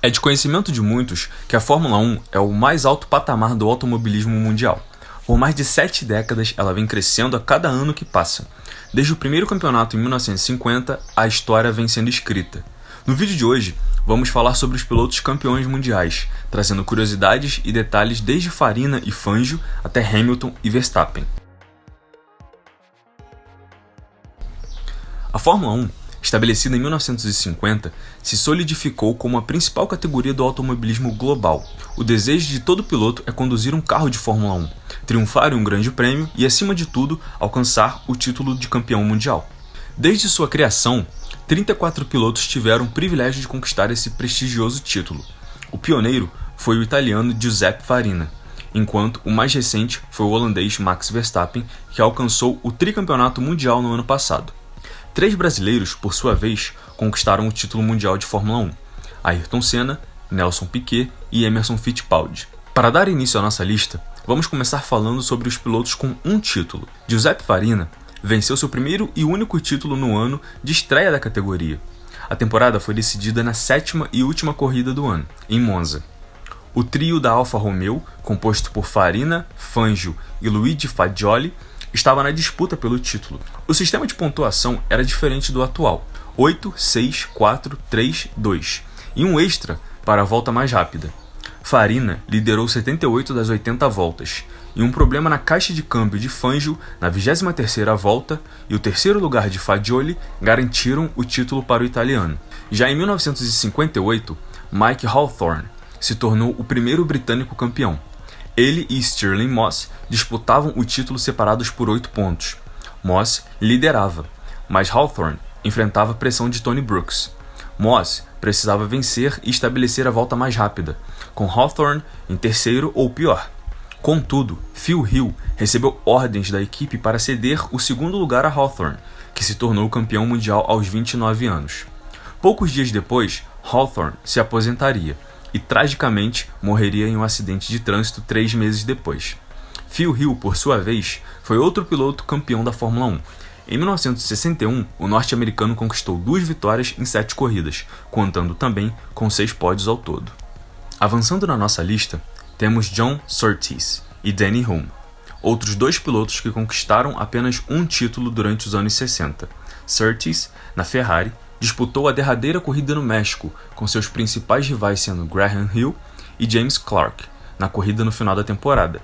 É de conhecimento de muitos que a Fórmula 1 é o mais alto patamar do automobilismo mundial. Por mais de 7 décadas, ela vem crescendo a cada ano que passa. Desde o primeiro campeonato em 1950, a história vem sendo escrita. No vídeo de hoje, vamos falar sobre os pilotos campeões mundiais, trazendo curiosidades e detalhes desde Farina e Fangio até Hamilton e Verstappen. A Fórmula 1, estabelecida em 1950, se solidificou como a principal categoria do automobilismo global. O desejo de todo piloto é conduzir um carro de Fórmula 1, triunfar em um grande prêmio e, acima de tudo, alcançar o título de campeão mundial. Desde sua criação, 34 pilotos tiveram o privilégio de conquistar esse prestigioso título. O pioneiro foi o italiano Giuseppe Farina, enquanto o mais recente foi o holandês Max Verstappen, que alcançou o tricampeonato mundial no ano passado. 3 brasileiros, por sua vez, conquistaram o título mundial de Fórmula 1, Ayrton Senna, Nelson Piquet e Emerson Fittipaldi. Para dar início à nossa lista, vamos começar falando sobre os pilotos com um título. Giuseppe Farina venceu seu primeiro e único título no ano de estreia da categoria. A temporada foi decidida na 7ª e última corrida do ano, em Monza. O trio da Alfa Romeo, composto por Farina, Fangio e Luigi Fagioli, estava na disputa pelo título. O sistema de pontuação era diferente do atual, 8, 6, 4, 3, 2, e um extra para a volta mais rápida. Farina liderou 78 das 80 voltas, e um problema na caixa de câmbio de Fangio na 23ª volta e o terceiro lugar de Fagioli garantiram o título para o italiano. Já em 1958, Mike Hawthorn se tornou o primeiro britânico campeão. Ele e Stirling Moss disputavam o título separados por 8 pontos. Moss liderava, mas Hawthorn enfrentava a pressão de Tony Brooks. Moss precisava vencer e estabelecer a volta mais rápida, com Hawthorn em terceiro ou pior. Contudo, Phil Hill recebeu ordens da equipe para ceder o segundo lugar a Hawthorn, que se tornou campeão mundial aos 29 anos. Poucos dias depois, Hawthorn se aposentaria e, tragicamente, morreria em um acidente de trânsito 3 meses depois. Phil Hill, por sua vez, foi outro piloto campeão da Fórmula 1. Em 1961, o norte-americano conquistou 2 vitórias em 7 corridas, contando também com 6 pódios ao todo. Avançando na nossa lista, temos John Surtees e Danny Hulme, outros 2 pilotos que conquistaram apenas um título durante os anos 60. Surtees, na Ferrari, disputou a derradeira corrida no México, com seus principais rivais sendo Graham Hill e James Clark, na corrida no final da temporada.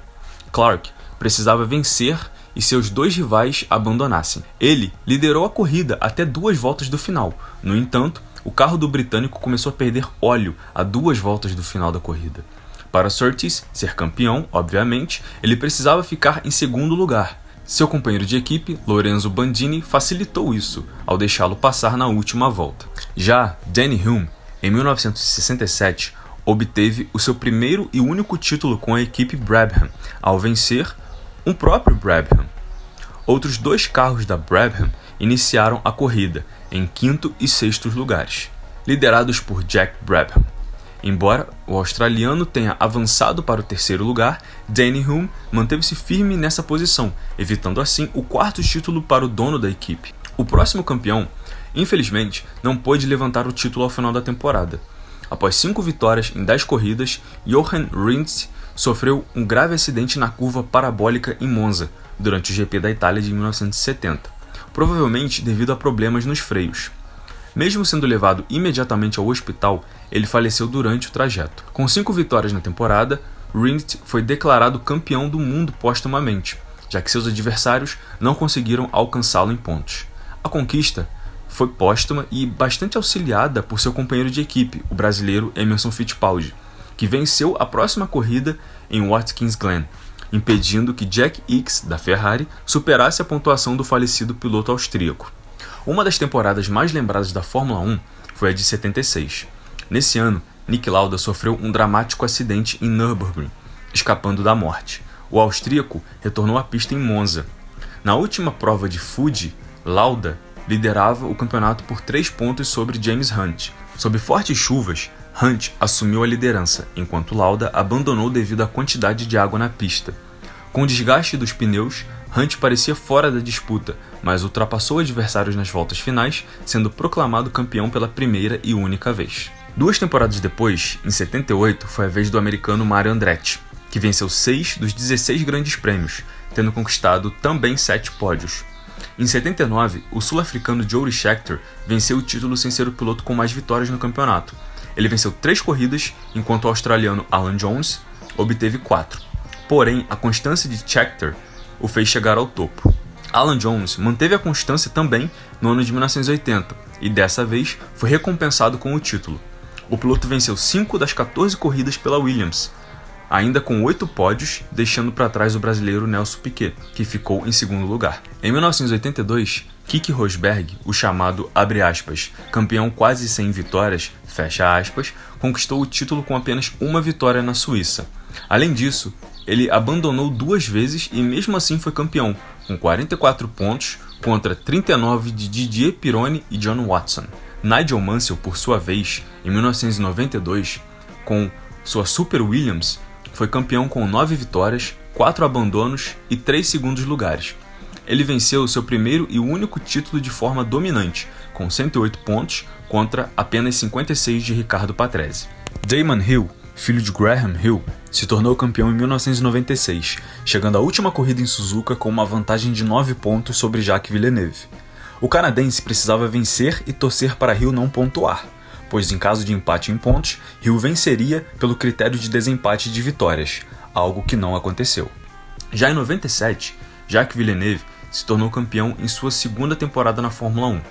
Clark precisava vencer e seus 2 rivais abandonassem. Ele liderou a corrida até 2 voltas do final. No entanto, o carro do britânico começou a perder óleo a 2 voltas do final da corrida. Para Surtees ser campeão, obviamente, ele precisava ficar em segundo lugar. Seu companheiro de equipe, Lorenzo Bandini, facilitou isso, ao deixá-lo passar na última volta. Já Danny Hulme, em 1967, obteve o seu primeiro e único título com a equipe Brabham, ao vencer um próprio Brabham. Outros 2 carros da Brabham iniciaram a corrida, em 5º e 6º lugares, liderados por Jack Brabham. Embora o australiano tenha avançado para o terceiro lugar, Danny Hulme manteve-se firme nessa posição, evitando assim o 4º título para o dono da equipe. O próximo campeão, infelizmente, não pôde levantar o título ao final da temporada. Após 5 vitórias em 10 corridas, Johan Rindt sofreu um grave acidente na curva parabólica em Monza, durante o GP da Itália de 1970, provavelmente devido a problemas nos freios. Mesmo sendo levado imediatamente ao hospital, ele faleceu durante o trajeto. Com 5 vitórias na temporada, Rindt foi declarado campeão do mundo póstumamente, já que seus adversários não conseguiram alcançá-lo em pontos. A conquista foi póstuma e bastante auxiliada por seu companheiro de equipe, o brasileiro Emerson Fittipaldi, que venceu a próxima corrida em Watkins Glen, impedindo que Jack Ickx, da Ferrari, superasse a pontuação do falecido piloto austríaco. Uma das temporadas mais lembradas da Fórmula 1 foi a de 76. Nesse ano, Niki Lauda sofreu um dramático acidente em Nürburgring, escapando da morte. O austríaco retornou à pista em Monza. Na última prova de Fuji, Lauda liderava o campeonato por 3 pontos sobre James Hunt. Sob fortes chuvas, Hunt assumiu a liderança, enquanto Lauda abandonou devido à quantidade de água na pista. Com o desgaste dos pneus, Hunt parecia fora da disputa, mas ultrapassou adversários nas voltas finais, sendo proclamado campeão pela primeira e única vez. 2 temporadas depois, em 78, foi a vez do americano Mario Andretti, que venceu 6 dos 16 grandes prêmios, tendo conquistado também 7 pódios. Em 79, o sul-africano Jody Scheckter venceu o título sem ser o piloto com mais vitórias no campeonato. Ele venceu 3 corridas, enquanto o australiano Alan Jones obteve 4. Porém, a constância de Scheckter o fez chegar ao topo. Alan Jones manteve a constância também no ano de 1980 e dessa vez foi recompensado com o título. O piloto venceu 5 das 14 corridas pela Williams, ainda com 8 pódios, deixando para trás o brasileiro Nelson Piquet, que ficou em segundo lugar. Em 1982, Keke Rosberg, o chamado, abre aspas, campeão quase sem vitórias, fecha aspas, conquistou o título com apenas uma vitória na Suíça. Além disso, ele abandonou 2 vezes e mesmo assim foi campeão, com 44 pontos contra 39 de Didier Pironi e John Watson. Nigel Mansell, por sua vez, em 1992, com sua Super Williams, foi campeão com 9 vitórias, 4 abandonos e 3 segundos lugares. Ele venceu seu primeiro e único título de forma dominante, com 108 pontos contra apenas 56 de Riccardo Patrese. Damon Hill, filho de Graham Hill, se tornou campeão em 1996, chegando à última corrida em Suzuka com uma vantagem de 9 pontos sobre Jacques Villeneuve. O canadense precisava vencer e torcer para Hill não pontuar, pois em caso de empate em pontos, Hill venceria pelo critério de desempate de vitórias, algo que não aconteceu. Já em 97, Jacques Villeneuve se tornou campeão em sua segunda temporada na Fórmula 1.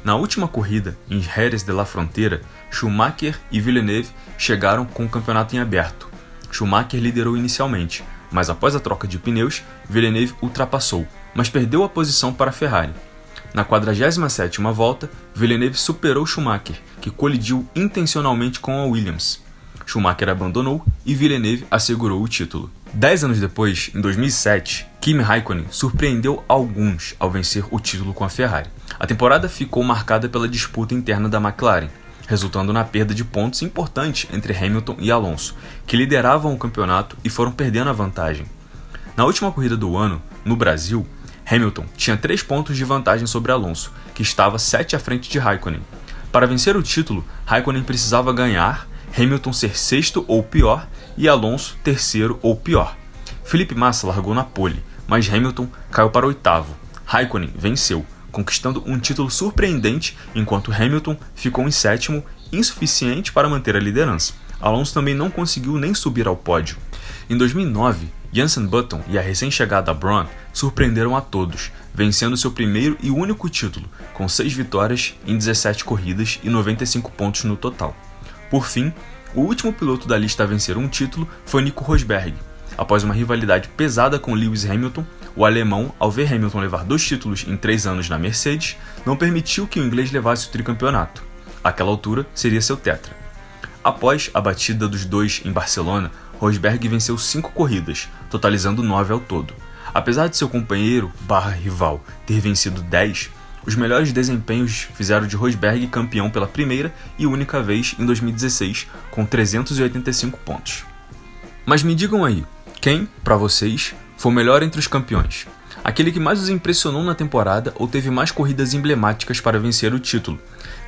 Na última corrida, em Jerez de la Frontera, Schumacher e Villeneuve chegaram com o campeonato em aberto. Schumacher liderou inicialmente, mas após a troca de pneus, Villeneuve ultrapassou, mas perdeu a posição para a Ferrari. Na 47ª volta, Villeneuve superou Schumacher, que colidiu intencionalmente com a Williams. Schumacher abandonou e Villeneuve assegurou o título. 10 anos depois, em 2007, Kimi Raikkonen surpreendeu alguns ao vencer o título com a Ferrari. A temporada ficou marcada pela disputa interna da McLaren, resultando na perda de pontos importante entre Hamilton e Alonso, que lideravam o campeonato e foram perdendo a vantagem. Na última corrida do ano, no Brasil, Hamilton tinha 3 pontos de vantagem sobre Alonso, que estava 7 à frente de Raikkonen. Para vencer o título, Raikkonen precisava ganhar, Hamilton ser sexto ou pior e Alonso terceiro ou pior. Felipe Massa largou na pole, mas Hamilton caiu para 8º. Raikkonen venceu, conquistando um título surpreendente, enquanto Hamilton ficou em 7º, insuficiente para manter a liderança. Alonso também não conseguiu nem subir ao pódio. Em 2009, Jenson Button e a recém-chegada Brawn surpreenderam a todos, vencendo seu primeiro e único título, com 6 vitórias em 17 corridas e 95 pontos no total. Por fim, o último piloto da lista a vencer um título foi Nico Rosberg. Após uma rivalidade pesada com Lewis Hamilton, o alemão, ao ver Hamilton levar 2 títulos em 3 anos na Mercedes, não permitiu que o inglês levasse o tricampeonato. Àquela altura, seria seu tetra. Após a batida dos 2 em Barcelona, Rosberg venceu 5 corridas, totalizando 9 ao todo. Apesar de seu companheiro/rival ter vencido 10, os melhores desempenhos fizeram de Rosberg campeão pela primeira e única vez em 2016, com 385 pontos. Mas me digam aí, quem, para vocês, foi o melhor entre os campeões? Aquele que mais os impressionou na temporada ou teve mais corridas emblemáticas para vencer o título?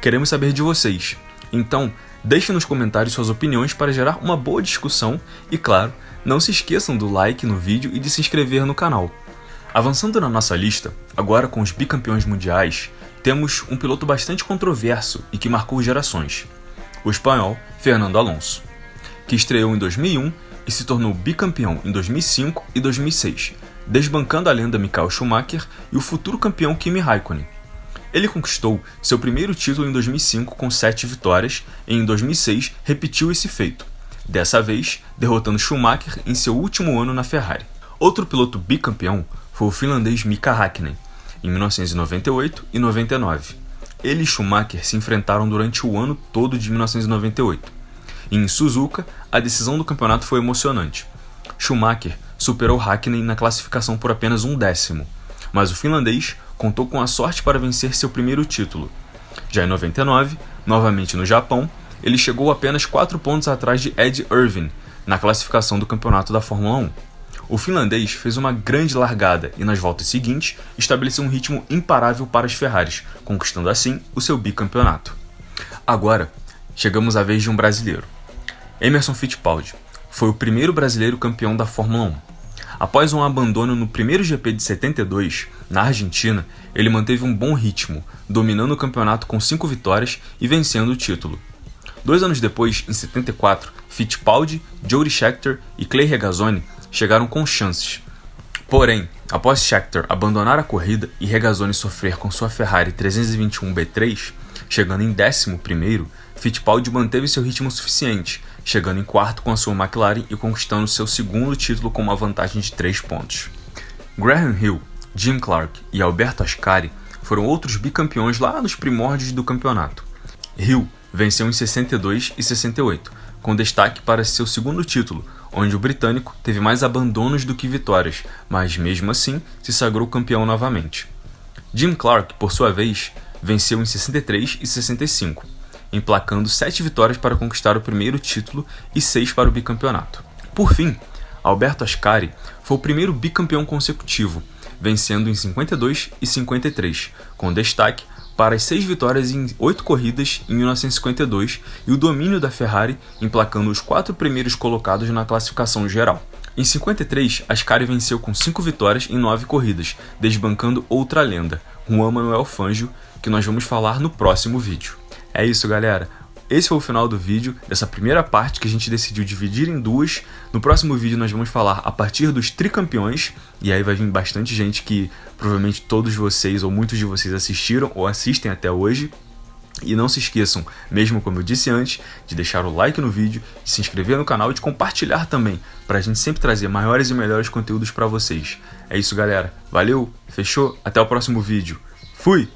Queremos saber de vocês. Então, deixem nos comentários suas opiniões para gerar uma boa discussão e, claro, não se esqueçam do like no vídeo e de se inscrever no canal. Avançando na nossa lista, agora com os bicampeões mundiais, temos um piloto bastante controverso e que marcou gerações, o espanhol Fernando Alonso, que estreou em 2001 e se tornou bicampeão em 2005 e 2006, desbancando a lenda Michael Schumacher e o futuro campeão Kimi Raikkonen. Ele conquistou seu primeiro título em 2005 com 7 vitórias e em 2006 repetiu esse feito, dessa vez derrotando Schumacher em seu último ano na Ferrari. Outro piloto bicampeão foi o finlandês Mika Häkkinen, em 1998 e 99. Ele e Schumacher se enfrentaram durante o ano todo de 1998. Em Suzuka, a decisão do campeonato foi emocionante. Schumacher superou Häkkinen na classificação por apenas 1/10, mas o finlandês contou com a sorte para vencer seu primeiro título. Já em 99, novamente no Japão, ele chegou apenas 4 pontos atrás de Ed Irvine na classificação do campeonato da Fórmula 1. O finlandês fez uma grande largada e nas voltas seguintes estabeleceu um ritmo imparável para as Ferraris, conquistando assim o seu bicampeonato. Agora, chegamos à vez de um brasileiro. Emerson Fittipaldi foi o primeiro brasileiro campeão da Fórmula 1. Após um abandono no primeiro GP de 72, na Argentina, ele manteve um bom ritmo, dominando o campeonato com 5 vitórias e vencendo o título. 2 anos depois, em 74, Fittipaldi, Jody Scheckter e Clay Regazzoni chegaram com chances. Porém, após Scheckter abandonar a corrida e Regazzoni sofrer com sua Ferrari 321 B3, chegando em 11º, Fittipaldi manteve seu ritmo suficiente, chegando em 4º com a sua McLaren e conquistando seu segundo título com uma vantagem de 3 pontos. Graham Hill, Jim Clark e Alberto Ascari foram outros bicampeões lá nos primórdios do campeonato. Hill venceu em 62 e 68, com destaque para seu segundo título, onde o britânico teve mais abandonos do que vitórias, mas mesmo assim se sagrou campeão novamente. Jim Clark, por sua vez, venceu em 63 e 65, emplacando 7 vitórias para conquistar o primeiro título e 6 para o bicampeonato. Por fim, Alberto Ascari foi o primeiro bicampeão consecutivo, vencendo em 52 e 53, com destaque para as 6 vitórias em 8 corridas em 1952 e o domínio da Ferrari, emplacando os 4 primeiros colocados na classificação geral. Em 53, Ascari venceu com 5 vitórias em 9 corridas, desbancando outra lenda, Juan Manuel Fangio, que nós vamos falar no próximo vídeo. É isso, galera. Esse foi o final do vídeo, dessa primeira parte que a gente decidiu dividir em 2. No próximo vídeo nós vamos falar a partir dos tricampeões, e aí vai vir bastante gente que provavelmente todos vocês ou muitos de vocês assistiram ou assistem até hoje. E não se esqueçam, mesmo como eu disse antes, de deixar o like no vídeo, de se inscrever no canal e de compartilhar também, para a gente sempre trazer maiores e melhores conteúdos para vocês. É isso, galera. Valeu, fechou, até o próximo vídeo. Fui!